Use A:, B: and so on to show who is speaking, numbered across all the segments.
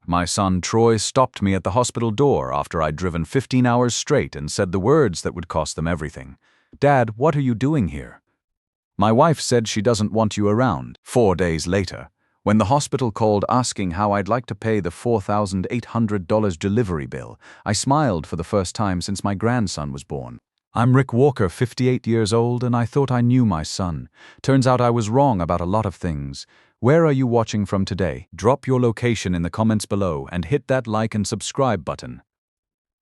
A: My son Troy stopped me at the hospital door after I'd driven 15 hours straight and said the words that would cost them everything. "Dad, what are you doing here?" "My wife said she doesn't want you around." 4 days later, when the hospital called asking how I'd like to pay the $4,800 delivery bill, I smiled for the first time since my grandson was born. I'm Rick Walker, 58 years old, and I thought I knew my son. Turns out I was wrong about a lot of things. Where are you watching from today? Drop your location in the comments below and hit that like and subscribe button.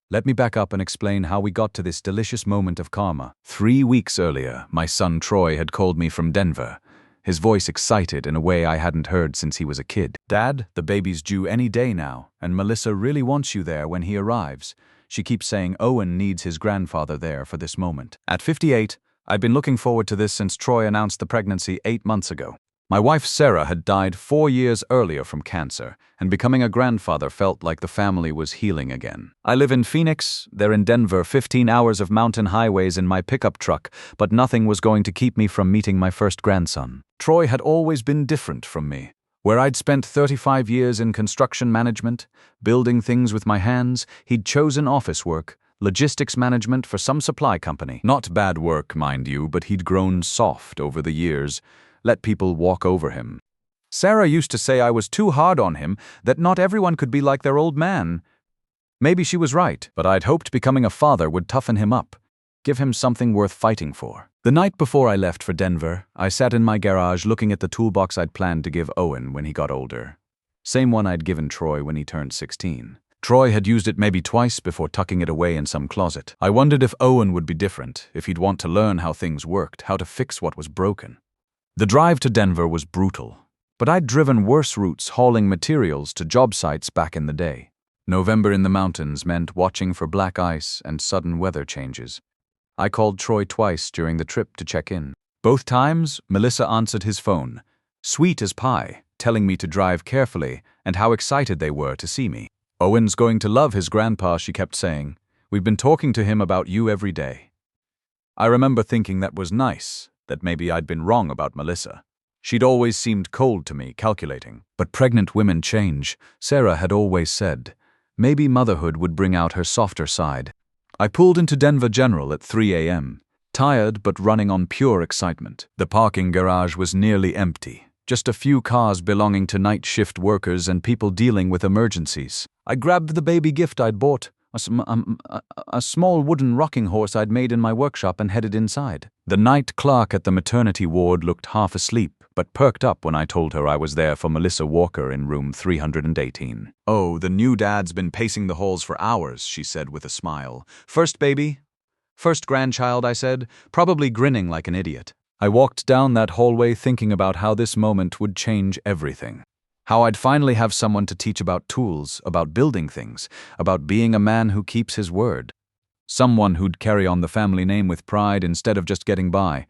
A: Let me back up and explain how we got to this delicious moment of karma. 3 weeks earlier, my son Troy had called me from Denver, his voice excited in a way I hadn't heard since he was a kid. "Dad, the baby's due any day now, and Melissa really wants you there when he arrives. She keeps saying Owen needs his grandfather there for this moment." At 58, I'd been looking forward to this since Troy announced the pregnancy 8 months ago. My wife Sarah had died 4 years earlier from cancer, and becoming a grandfather felt like the family was healing again. I live in Phoenix, they're in Denver, 15 hours of mountain highways in my pickup truck, but nothing was going to keep me from meeting my first grandson. Troy had always been different from me. Where I'd spent 35 years in construction management, building things with my hands, he'd chosen office work, logistics management for some supply company. Not bad work, mind you, but he'd grown soft over the years, let people walk over him. Sarah used to say I was too hard on him, that not everyone could be like their old man. Maybe she was right, but I'd hoped becoming a father would toughen him up, give him something worth fighting for. The night before I left for Denver, I sat in my garage looking at the toolbox I'd planned to give Owen when he got older. Same one I'd given Troy when he turned 16. Troy had used it maybe twice before tucking it away in some closet. I wondered if Owen would be different, if he'd want to learn how things worked, how to fix what was broken. The drive to Denver was brutal, but I'd driven worse routes hauling materials to job sites back in the day. November in the mountains meant watching for black ice and sudden weather changes. I called Troy twice during the trip to check in. Both times, Melissa answered his phone, sweet as pie, telling me to drive carefully and how excited they were to see me. "Owen's going to love his grandpa," she kept saying. "We've been talking to him about you every day." I remember thinking that was nice, that maybe I'd been wrong about Melissa. She'd always seemed cold to me, calculating. But pregnant women change, Sarah had always said. Maybe motherhood would bring out her softer side. I pulled into Denver General at 3 a.m., tired but running on pure excitement. The parking garage was nearly empty, just a few cars belonging to night shift workers and people dealing with emergencies. I grabbed the baby gift I'd bought, a small wooden rocking horse I'd made in my workshop, and headed inside. The night clerk at the maternity ward looked half asleep, but perked up when I told her I was there for Melissa Walker in room 318. "Oh, the new dad's been pacing the halls for hours," she said with a smile. "First baby?" "First grandchild," I said, probably grinning like an idiot. I walked down that hallway thinking about how this moment would change everything. How I'd finally have someone to teach about tools, about building things, about being a man who keeps his word. Someone who'd carry on the family name with pride instead of just getting by.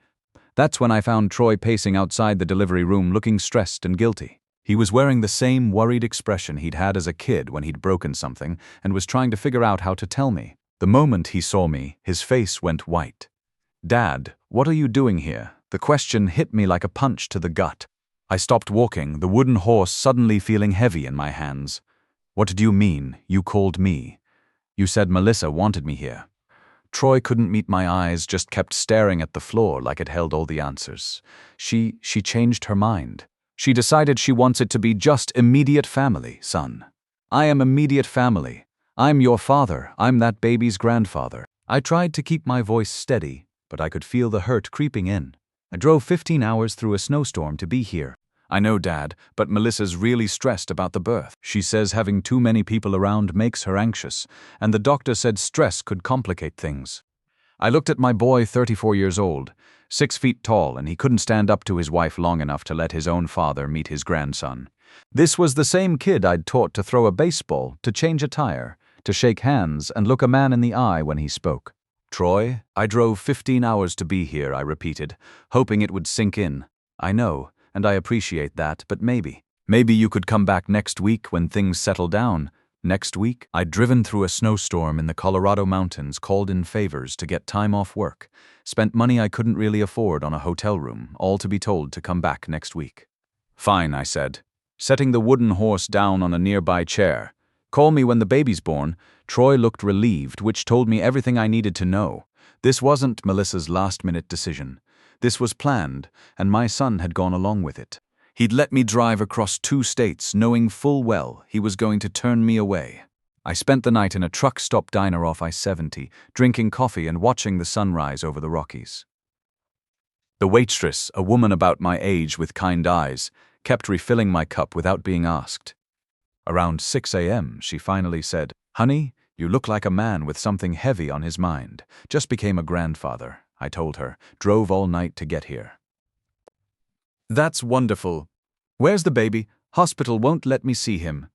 A: That's when I found Troy pacing outside the delivery room looking stressed and guilty. He was wearing the same worried expression he'd had as a kid when he'd broken something and was trying to figure out how to tell me. The moment he saw me, his face went white. "Dad, what are you doing here?" The question hit me like a punch to the gut. I stopped walking, the wooden horse suddenly feeling heavy in my hands. "What do you mean, you called me? You said Melissa wanted me here." Troy couldn't meet my eyes, just kept staring at the floor like it held all the answers. She changed her mind. She decided she wants it to be just immediate family, son. "I am immediate family. I'm your father. I'm that baby's grandfather." I tried to keep my voice steady, but I could feel the hurt creeping in. I drove 15 hours through a snowstorm to be here. "I know, Dad, but Melissa's really stressed about the birth. She says having too many people around makes her anxious, and the doctor said stress could complicate things." I looked at my boy, 34 years old, 6 feet tall, and he couldn't stand up to his wife long enough to let his own father meet his grandson. This was the same kid I'd taught to throw a baseball, to change a tire, to shake hands and look a man in the eye when he spoke. "Troy, I drove 15 hours to be here," I repeated, hoping it would sink in. "I know, and I appreciate that, but maybe you could come back next week when things settle down." Next week, I'd driven through a snowstorm in the Colorado mountains, called in favors to get time off work, spent money I couldn't really afford on a hotel room, all to be told to come back next week. "Fine," I said. setting the wooden horse down on a nearby chair. Call me when the baby's born. Troy looked relieved, which told me everything I needed to know. This wasn't Melissa's last-minute decision. This was planned, and my son had gone along with it. He'd let me drive across 2 states, knowing full well he was going to turn me away. I spent the night in a truck-stop diner off I-70, drinking coffee and watching the sunrise over the Rockies. The waitress, a woman about my age with kind eyes, kept refilling my cup without being asked. Around 6 a.m., she finally said, "Honey, you look like a man with something heavy on his mind. Just became a grandfather," I told her. "Drove all night to get here." "That's wonderful. Where's the baby? Hospital won't let me see him."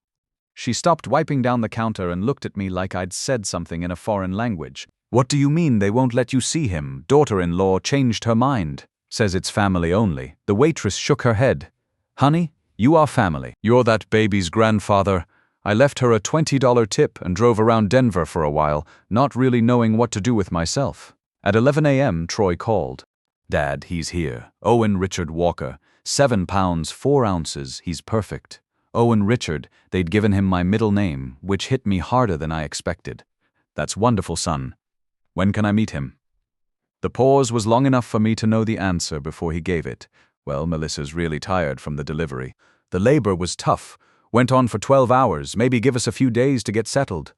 A: She stopped wiping down the counter and looked at me like I'd said something in a foreign language. "What do you mean they won't let you see him? Daughter-in-law changed her mind. Says it's family only." The waitress shook her head. "Honey, you are family. You're that baby's grandfather." I left her a $20 tip and drove around Denver for a while, not really knowing what to do with myself. At 11 a.m., Troy called. "Dad, he's here. Owen Richard Walker. 7 pounds, 4 ounces. He's perfect." Owen Richard, they'd given him my middle name, which hit me harder than I expected. "That's wonderful, son. When can I meet him?" The pause was long enough for me to know the answer before he gave it. "Well, Melissa's really tired from the delivery. The labor was tough. Went on for 12 hours. Maybe give us a few days to get settled."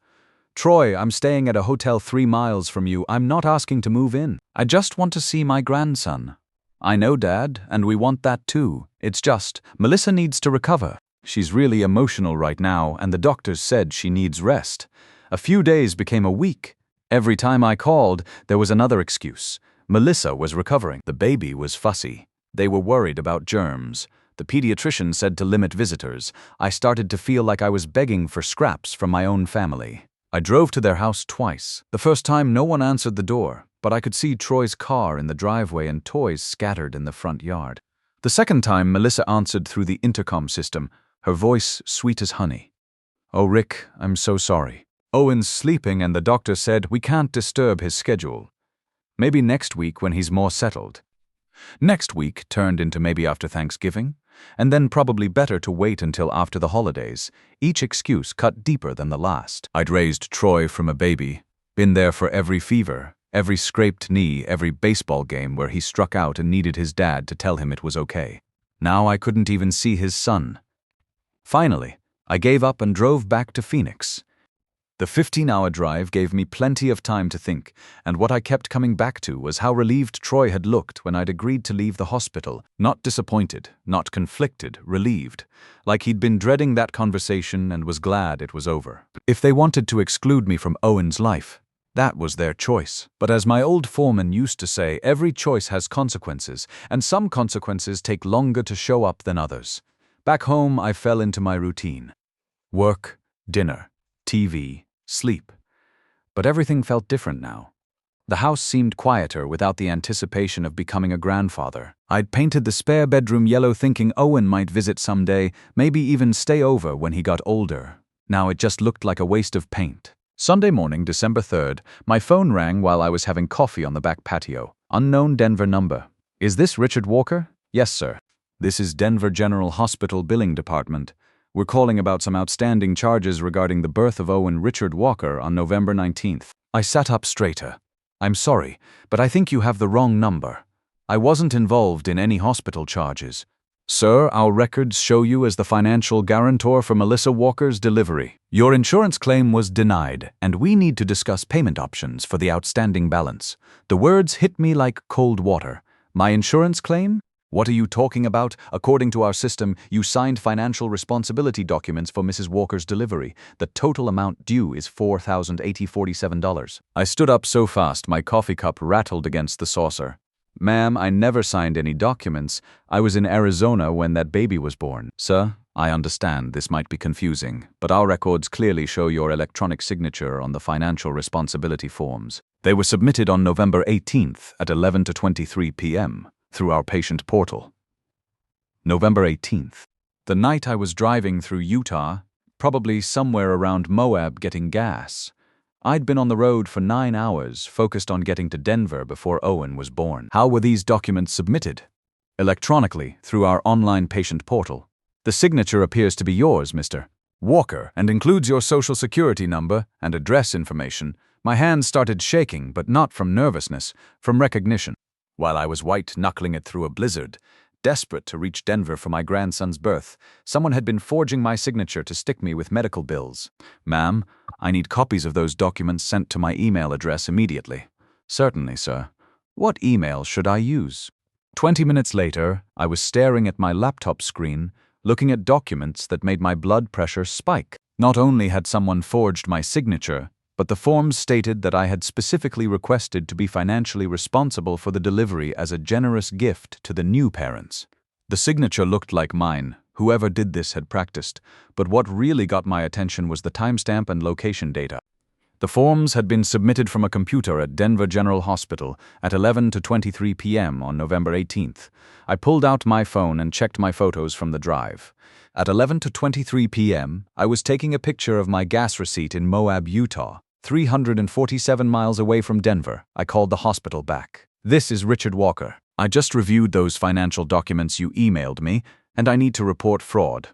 A: "Troy, I'm staying at a hotel 3 miles from you. I'm not asking to move in. I just want to see my grandson." "I know, Dad, and we want that too. It's just, Melissa needs to recover. She's really emotional right now, and the doctors said she needs rest." A few days became a week. Every time I called, there was another excuse. Melissa was recovering. The baby was fussy. They were worried about germs. The pediatrician said to limit visitors. I started to feel like I was begging for scraps from my own family. I drove to their house twice. The first time, no one answered the door, but I could see Troy's car in the driveway and toys scattered in the front yard. The second time, Melissa answered through the intercom system, her voice sweet as honey. "Oh, Rick, I'm so sorry. Owen's sleeping and the doctor said we can't disturb his schedule. Maybe next week when he's more settled." Next week turned into maybe after Thanksgiving, and then probably better to wait until after the holidays. Each excuse cut deeper than the last. I'd raised Troy from a baby, been there for every fever, every scraped knee, every baseball game where he struck out and needed his dad to tell him it was okay. Now I couldn't even see his son. Finally, I gave up and drove back to Phoenix. The 15-hour drive gave me plenty of time to think, and what I kept coming back to was how relieved Troy had looked when I'd agreed to leave the hospital. Not disappointed, not conflicted, relieved. Like he'd been dreading that conversation and was glad it was over. If they wanted to exclude me from Owen's life, that was their choice. But as my old foreman used to say, every choice has consequences, and some consequences take longer to show up than others. Back home, I fell into my routine. Work, dinner, TV, sleep. But everything felt different now. The house seemed quieter without the anticipation of becoming a grandfather. I'd painted the spare bedroom yellow thinking Owen might visit someday, maybe even stay over when he got older. Now it just looked like a waste of paint. Sunday morning, December 3rd, my phone rang while I was having coffee on the back patio. Unknown Denver number. "Is this Richard Walker?" "Yes, sir. This is Denver General Hospital Billing Department. We're calling about some outstanding charges regarding the birth of Owen Richard Walker on November 19th. I sat up straighter. "I'm sorry, but I think you have the wrong number. I wasn't involved in any hospital charges. Sir, our records show you as the financial guarantor for Melissa Walker's delivery. Your insurance claim was denied, and we need to discuss payment options for the outstanding balance." The words hit me like cold water. "My insurance claim? What are you talking about? According to our system, you signed financial responsibility documents for Mrs. Walker's delivery. The total amount due is $4,047. I stood up so fast my coffee cup rattled against the saucer. "Ma'am, I never signed any documents. I was in Arizona when that baby was born." "Sir, I understand this might be confusing, but our records clearly show your electronic signature on the financial responsibility forms. They were submitted on November 18th at 11 to 23 p.m. through our patient portal." November 18th. The night I was driving through Utah, probably somewhere around Moab getting gas. I'd been on the road for 9 hours, focused on getting to Denver before Owen was born. How were these documents submitted? Electronically, through our online patient portal. The signature appears to be yours, Mr. Walker, and includes your social security number and address information. My hands started shaking, but not from nervousness, from recognition. While I was white-knuckling it through a blizzard, desperate to reach Denver for my grandson's birth, someone had been forging my signature to stick me with medical bills. Ma'am, I need copies of those documents sent to my email address immediately. Certainly, sir. What email should I use? 20 minutes later, I was staring at my laptop screen, looking at documents that made my blood pressure spike. Not only had someone forged my signature, but the forms stated that I had specifically requested to be financially responsible for the delivery as a generous gift to the new parents. The signature looked like mine. Whoever did this had practiced, but what really got my attention was the timestamp and location data. The forms had been submitted from a computer at Denver General Hospital at 11:23 p.m. on November 18th. I pulled out my phone and checked my photos from the drive. At 11:23 p.m., I was taking a picture of my gas receipt in Moab, Utah, 347 miles away from Denver. I called the hospital back. This is Richard Walker. I just reviewed those financial documents you emailed me, and I need to report fraud.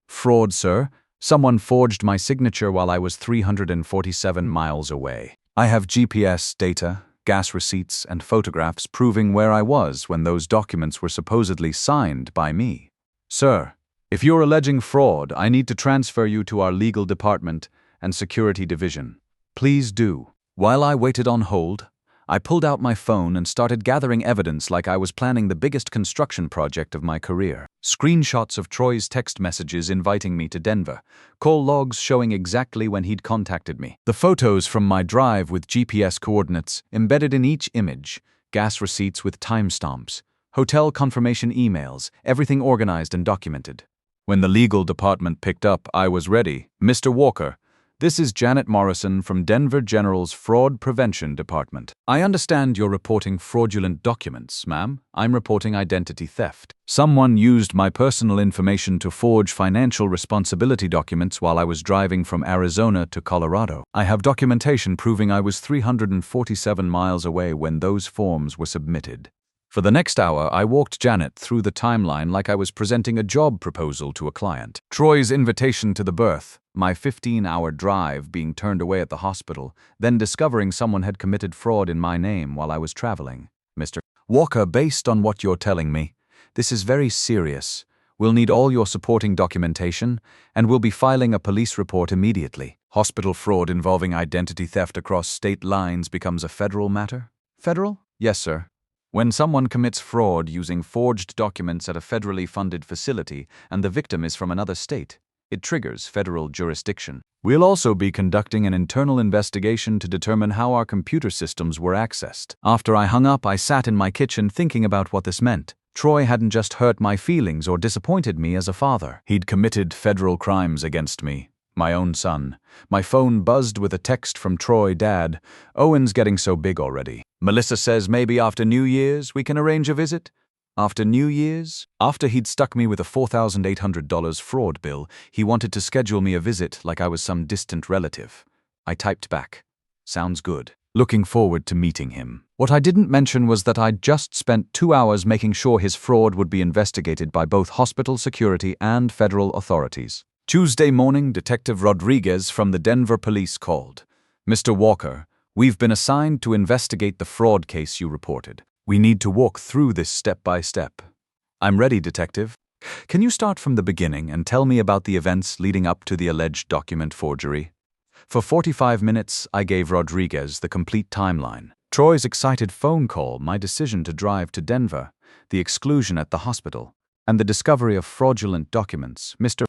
A: Fraud, sir? Someone forged my signature while I was 347 miles away. I have GPS data, gas receipts, and photographs proving where I was when those documents were supposedly signed by me. Sir, if you're alleging fraud, I need to transfer you to our legal department and security division. Please do. While I waited on hold, I pulled out my phone and started gathering evidence like I was planning the biggest construction project of my career. Screenshots of Troy's text messages inviting me to Denver, call logs showing exactly when he'd contacted me, the photos from my drive with GPS coordinates embedded in each image, gas receipts with timestamps, hotel confirmation emails, everything organized and documented. When the legal department picked up, I was ready. Mr. Walker, this is Janet Morrison from Denver General's Fraud Prevention Department. I understand you're reporting fraudulent documents, ma'am. I'm reporting identity theft. Someone used my personal information to forge financial responsibility documents while I was driving from Arizona to Colorado. I have documentation proving I was 347 miles away when those forms were submitted. For the next hour, I walked Janet through the timeline like I was presenting a job proposal to a client. Troy's invitation to the birth, my 15-hour drive being turned away at the hospital, then discovering someone had committed fraud in my name while I was traveling. Mr. Walker, based on what you're telling me, this is very serious. We'll need all your supporting documentation, and we'll be filing a police report immediately. Hospital fraud involving identity theft across state lines becomes a federal matter? Federal? Yes, sir. When someone commits fraud using forged documents at a federally funded facility and the victim is from another state, it triggers federal jurisdiction. We'll also be conducting an internal investigation to determine how our computer systems were accessed. After I hung up, I sat in my kitchen thinking about what this meant. Troy hadn't just hurt my feelings or disappointed me as a father. He'd committed federal crimes against me. My own son. My phone buzzed with a text from Troy, Dad. Owen's getting so big already. Melissa says maybe after New Year's we can arrange a visit. After New Year's? After he'd stuck me with a $4,800 fraud bill, he wanted to schedule me a visit like I was some distant relative. I typed back. Sounds good. Looking forward to meeting him. What I didn't mention was that I'd just spent 2 hours making sure his fraud would be investigated by both hospital security and federal authorities. Tuesday morning, Detective Rodriguez from the Denver Police called. Mr. Walker, we've been assigned to investigate the fraud case you reported. We need to walk through this step by step. I'm ready, Detective. Can you start from the beginning and tell me about the events leading up to the alleged document forgery? For 45 minutes, I gave Rodriguez the complete timeline. Troy's excited phone call, my decision to drive to Denver, the exclusion at the hospital, and the discovery of fraudulent documents. Mr.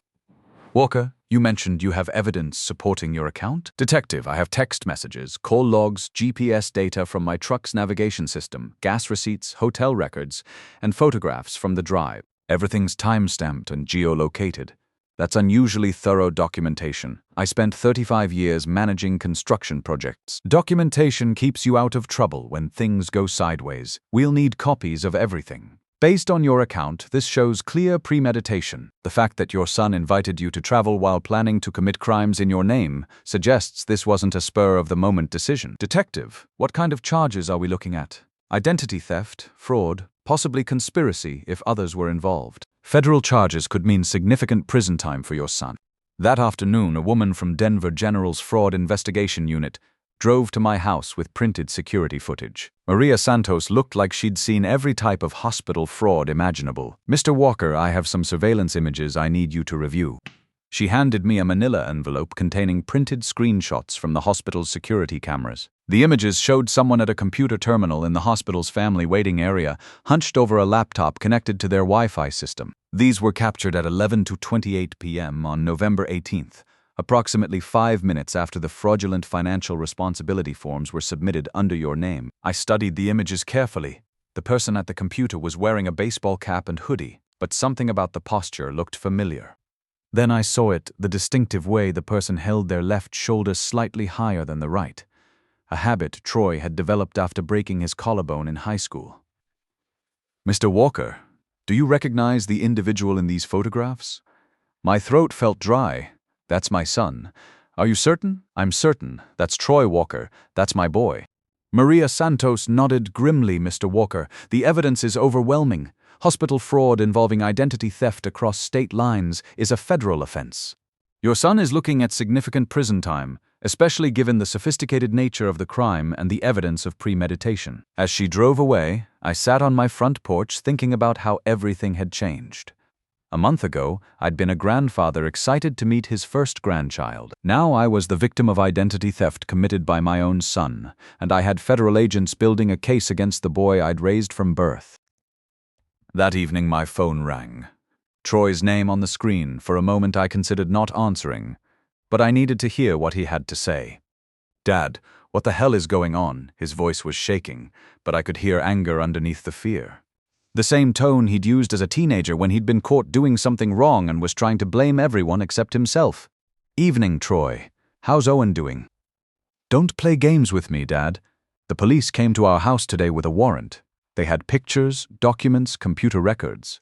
A: Walker, you mentioned you have evidence supporting your account? Detective, I have text messages, call logs, GPS data from my truck's navigation system, gas receipts, hotel records, and photographs from the drive. Everything's time-stamped and geolocated. That's unusually thorough documentation. I spent 35 years managing construction projects. Documentation keeps you out of trouble when things go sideways. We'll need copies of everything. Based on your account, this shows clear premeditation. The fact that your son invited you to travel while planning to commit crimes in your name suggests this wasn't a spur-of-the-moment decision. Detective, what kind of charges are we looking at? Identity theft, fraud, Possibly conspiracy if others were involved. Federal charges could mean significant prison time for your son. That afternoon, a woman from Denver General's Fraud Investigation Unit drove to my house with printed security footage. Maria Santos looked like she'd seen every type of hospital fraud imaginable. "Mr. Walker, I have some surveillance images I need you to review." She handed me a manila envelope containing printed screenshots from the hospital's security cameras. The images showed someone at a computer terminal in the hospital's family waiting area, hunched over a laptop connected to their Wi-Fi system. These were captured at 11:28 p.m. on November 18th, approximately 5 minutes after the fraudulent financial responsibility forms were submitted under your name. I studied the images carefully. The person at the computer was wearing a baseball cap and hoodie, but something about the posture looked familiar. Then I saw it, the distinctive way the person held their left shoulder slightly higher than the right, a habit Troy had developed after breaking his collarbone in high school. "Mr. Walker, do you recognize the individual in these photographs?" My throat felt dry. "That's my son." "Are you certain?" "I'm certain. That's Troy Walker. That's my boy." Maria Santos nodded grimly. "Mr. Walker, the evidence is overwhelming. Hospital fraud involving identity theft across state lines is a federal offense. Your son is looking at significant prison time, especially given the sophisticated nature of the crime and the evidence of premeditation." As she drove away, I sat on my front porch thinking about how everything had changed. A month ago, I'd been a grandfather excited to meet his first grandchild. Now I was the victim of identity theft committed by my own son, and I had federal agents building a case against the boy I'd raised from birth. That evening my phone rang. Troy's name on the screen. For a moment I considered not answering, but I needed to hear what he had to say. "Dad, what the hell is going on?" His voice was shaking, but I could hear anger underneath the fear. The same tone he'd used as a teenager when he'd been caught doing something wrong and was trying to blame everyone except himself. "Evening, Troy. How's Owen doing?" "Don't play games with me, Dad. The police came to our house today with a warrant. They had pictures, documents, computer records.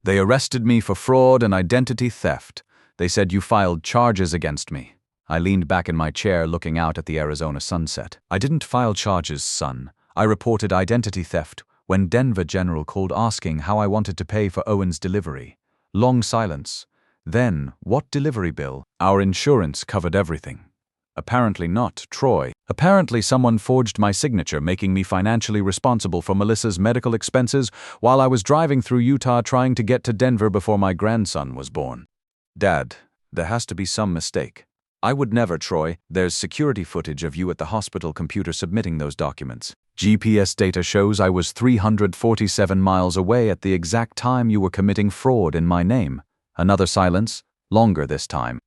A: They arrested me for fraud and identity theft. They said you filed charges against me." I leaned back in my chair looking out at the Arizona sunset. "I didn't file charges, son. I reported identity theft when Denver General called asking how I wanted to pay for Owen's delivery." Long silence. Then, "What delivery bill?" "Our insurance covered everything." "Apparently not, Troy. Apparently someone forged my signature, making me financially responsible for Melissa's medical expenses while I was driving through Utah trying to get to Denver before my grandson was born." "Dad, there has to be some mistake." "I would never, Troy. There's security footage of you at the hospital computer submitting those documents. GPS data shows I was 347 miles away at the exact time you were committing fraud in my name." Another silence, longer this time.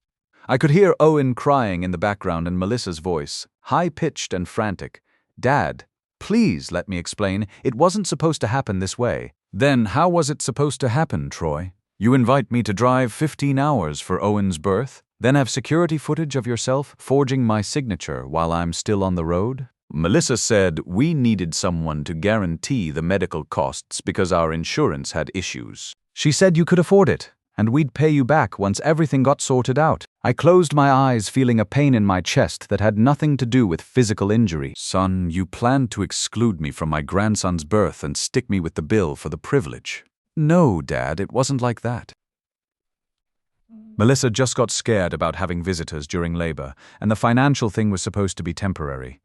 A: I could hear Owen crying in the background and Melissa's voice, high-pitched and frantic. "Dad, please let me explain. It wasn't supposed to happen this way." "Then how was it supposed to happen, Troy? You invite me to drive 15 hours for Owen's birth, then have security footage of yourself forging my signature while I'm still on the road?" Melissa said we needed someone to guarantee the medical costs because our insurance had issues. She said you could afford it, and we'd pay you back once everything got sorted out. I closed my eyes, feeling a pain in my chest that had nothing to do with physical injury. "Son, you planned to exclude me from my grandson's birth and stick me with the bill for the privilege." "No, Dad, it wasn't like that." Melissa just got scared about having visitors during labor, and the financial thing was supposed to be temporary.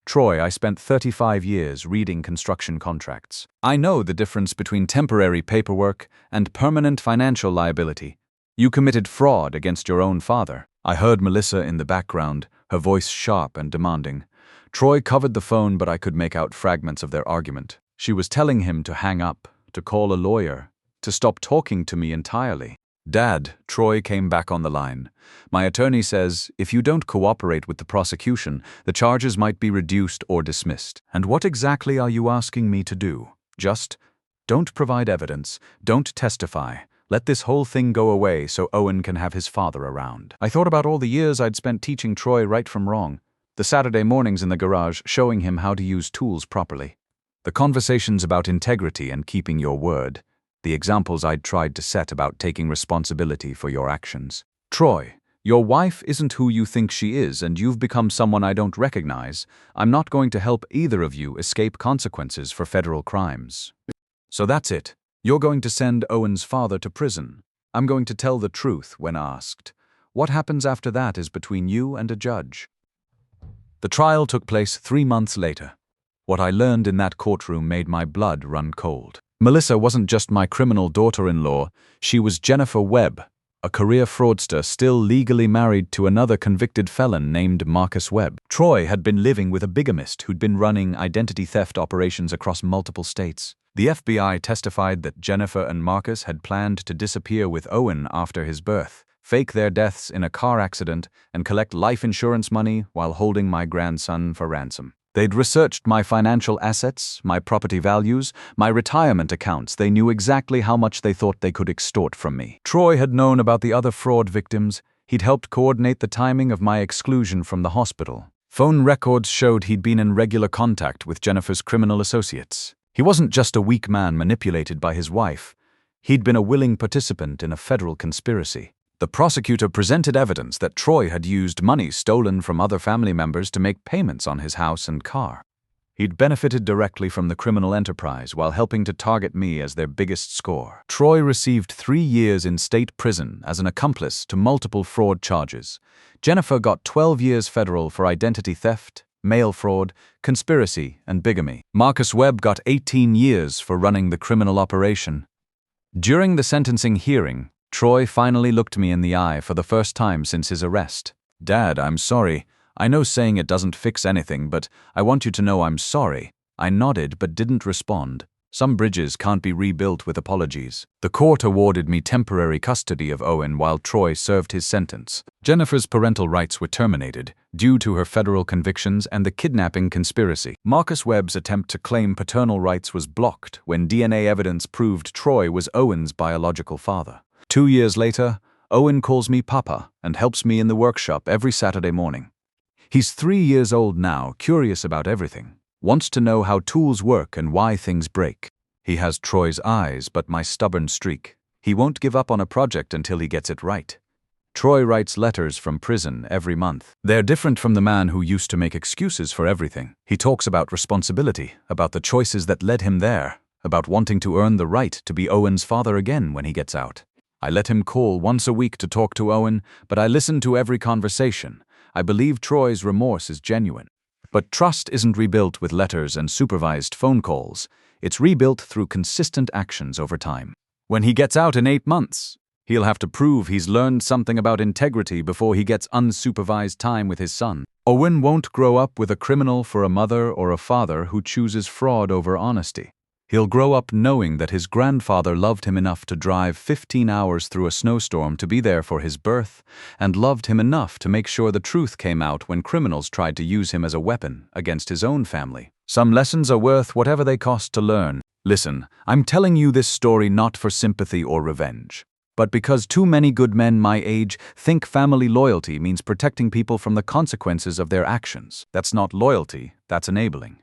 A: "Troy, I spent 35 years reading construction contracts. I know the difference between temporary paperwork and permanent financial liability. You committed fraud against your own father." I heard Melissa in the background, her voice sharp and demanding. Troy covered the phone, but I could make out fragments of their argument. She was telling him to hang up, to call a lawyer, to stop talking to me entirely. "Dad," Troy came back on the line. "My attorney says if you don't cooperate with the prosecution, the charges might be reduced or dismissed." "And what exactly are you asking me to do?" "Just don't provide evidence, don't testify. Let this whole thing go away so Owen can have his father around." I thought about all the years I'd spent teaching Troy right from wrong, the Saturday mornings in the garage showing him how to use tools properly, the conversations about integrity and keeping your word, the examples I'd tried to set about taking responsibility for your actions. "Troy, your wife isn't who you think she is, and you've become someone I don't recognize. I'm not going to help either of you escape consequences for federal crimes." So that's it. You're going to send Owen's father to prison. I'm going to tell the truth when asked. What happens after that is between you and a judge. The trial took place 3 months later. What I learned in that courtroom made my blood run cold. Melissa wasn't just my criminal daughter-in-law, she was Jennifer Webb, a career fraudster still legally married to another convicted felon named Marcus Webb. Troy had been living with a bigamist who'd been running identity theft operations across multiple states. The FBI testified that Jennifer and Marcus had planned to disappear with Owen after his birth, fake their deaths in a car accident, and collect life insurance money while holding my grandson for ransom. They'd researched my financial assets, my property values, my retirement accounts. They knew exactly how much they thought they could extort from me. Troy had known about the other fraud victims. He'd helped coordinate the timing of my exclusion from the hospital. Phone records showed he'd been in regular contact with Jennifer's criminal associates. He wasn't just a weak man manipulated by his wife. He'd been a willing participant in a federal conspiracy. The prosecutor presented evidence that Troy had used money stolen from other family members to make payments on his house and car. He'd benefited directly from the criminal enterprise while helping to target me as their biggest score. Troy received 3 years in state prison as an accomplice to multiple fraud charges. Jennifer got 12 years federal for identity theft, mail fraud, conspiracy, and bigamy. Marcus Webb got 18 years for running the criminal operation. During the sentencing hearing, Troy finally looked me in the eye for the first time since his arrest. "Dad, I'm sorry. I know saying it doesn't fix anything, but I want you to know I'm sorry." I nodded but didn't respond. Some bridges can't be rebuilt with apologies. The court awarded me temporary custody of Owen while Troy served his sentence. Jennifer's parental rights were terminated due to her federal convictions and the kidnapping conspiracy. Marcus Webb's attempt to claim paternal rights was blocked when DNA evidence proved Troy was Owen's biological father. 2 years later, Owen calls me Papa and helps me in the workshop every Saturday morning. He's 3 years old now, curious about everything, wants to know how tools work and why things break. He has Troy's eyes, but my stubborn streak. He won't give up on a project until he gets it right. Troy writes letters from prison every month. They're different from the man who used to make excuses for everything. He talks about responsibility, about the choices that led him there, about wanting to earn the right to be Owen's father again when he gets out. I let him call once a week to talk to Owen, but I listen to every conversation. I believe Troy's remorse is genuine. But trust isn't rebuilt with letters and supervised phone calls. It's rebuilt through consistent actions over time. When he gets out in 8 months, he'll have to prove he's learned something about integrity before he gets unsupervised time with his son. Owen won't grow up with a criminal for a mother or a father who chooses fraud over honesty. He'll grow up knowing that his grandfather loved him enough to drive 15 hours through a snowstorm to be there for his birth, and loved him enough to make sure the truth came out when criminals tried to use him as a weapon against his own family. Some lessons are worth whatever they cost to learn. Listen, I'm telling you this story not for sympathy or revenge, but because too many good men my age think family loyalty means protecting people from the consequences of their actions. That's not loyalty, that's enabling.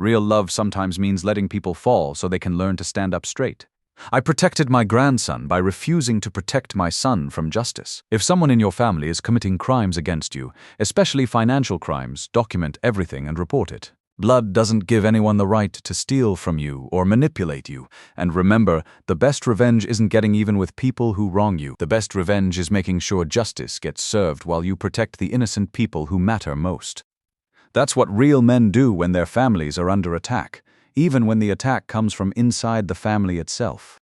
A: Real love sometimes means letting people fall so they can learn to stand up straight. I protected my grandson by refusing to protect my son from justice. If someone in your family is committing crimes against you, especially financial crimes, document everything and report it. Blood doesn't give anyone the right to steal from you or manipulate you. And remember, the best revenge isn't getting even with people who wrong you. The best revenge is making sure justice gets served while you protect the innocent people who matter most. That's what real men do when their families are under attack, even when the attack comes from inside the family itself.